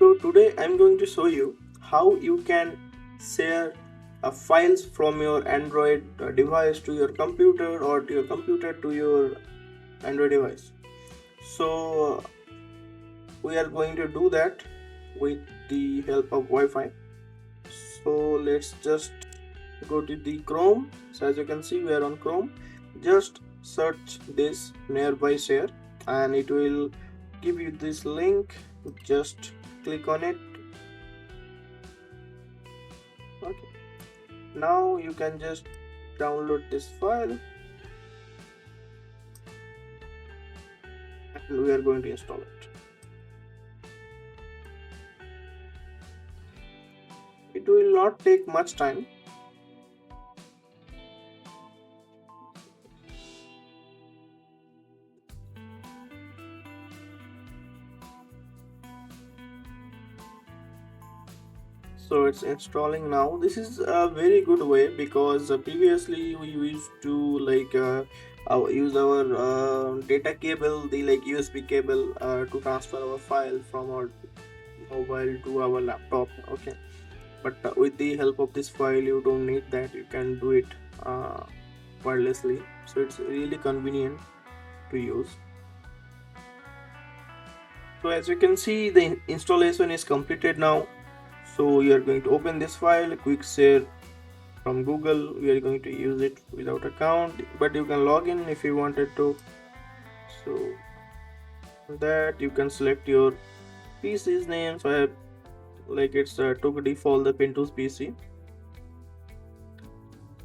So today I'm going to show you how you can share files from your Android device to your computer, or to your computer to your Android device. So we are going to do that with the help of Wi-Fi. So let's just go to the Chrome. So as you can see, we are on Chrome. Just search this nearby share and it will give you this link. Just click on it. Okay, now you can just download this file and we are going to install it. It will not take much time. So it's installing now. This is a very good way because previously we used to use our data cable, the USB cable, to transfer our file from our mobile to our laptop. Okay, but with the help of this file you don't need that. You can do it wirelessly, so it's really convenient to use. So as you can see, the installation is completed now. So you are going to open this file, quick share from Google. We are going to use it without account, but you can log in if you wanted to. So that you can select your PC's name. So I have, it's took default the Pintus PC.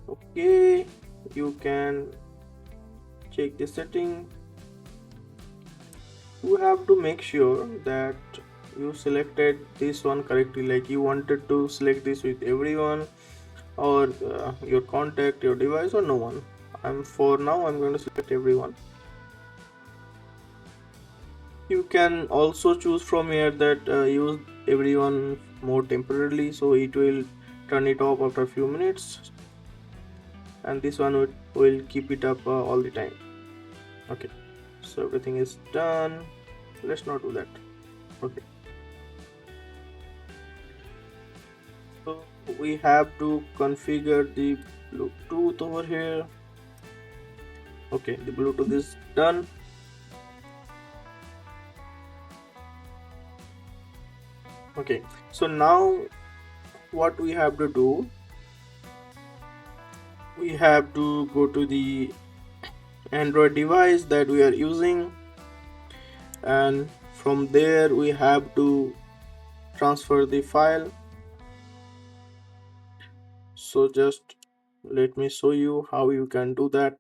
Okay, you can check the setting. You have to make sure that you selected this one correctly, like you wanted to select this with everyone, or your contact, your device, or no one. For now I'm going to select everyone. You can also choose from here that use everyone mode temporarily, so it will turn it off after a few minutes, and this one will keep it up all the time. Okay, so everything is done. Let's not do that. Okay, so we have to configure the Bluetooth over here. Okay, the Bluetooth is done. Okay, so now what we have to do, we have to go to the Android device that we are using, and from there we have to transfer the file. So just let me show you how you can do that.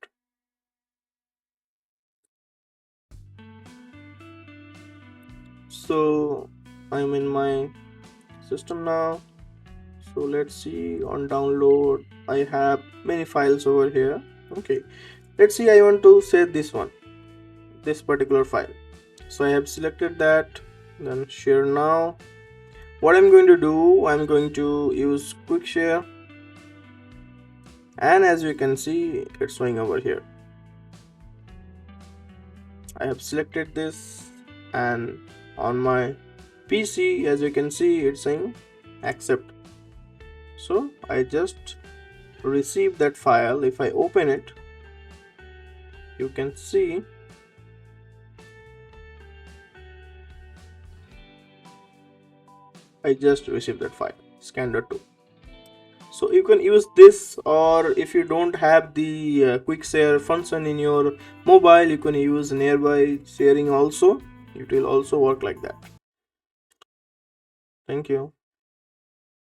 So I'm in my system now. So let's see, on download I have many files over here. Okay, let's see, I want to save this one, this particular file. So I have selected that, then share now. What I'm going to do, I'm going to use quick share, and as you can see, it's showing over here. I have selected this, and on my PC, as you can see, it's saying accept. So I just received that file. If I open it, you can see I just received that file, scanner 2. So you can use this, or if you don't have the quick share function in your mobile, you can use nearby sharing also. It will also work like that. Thank you.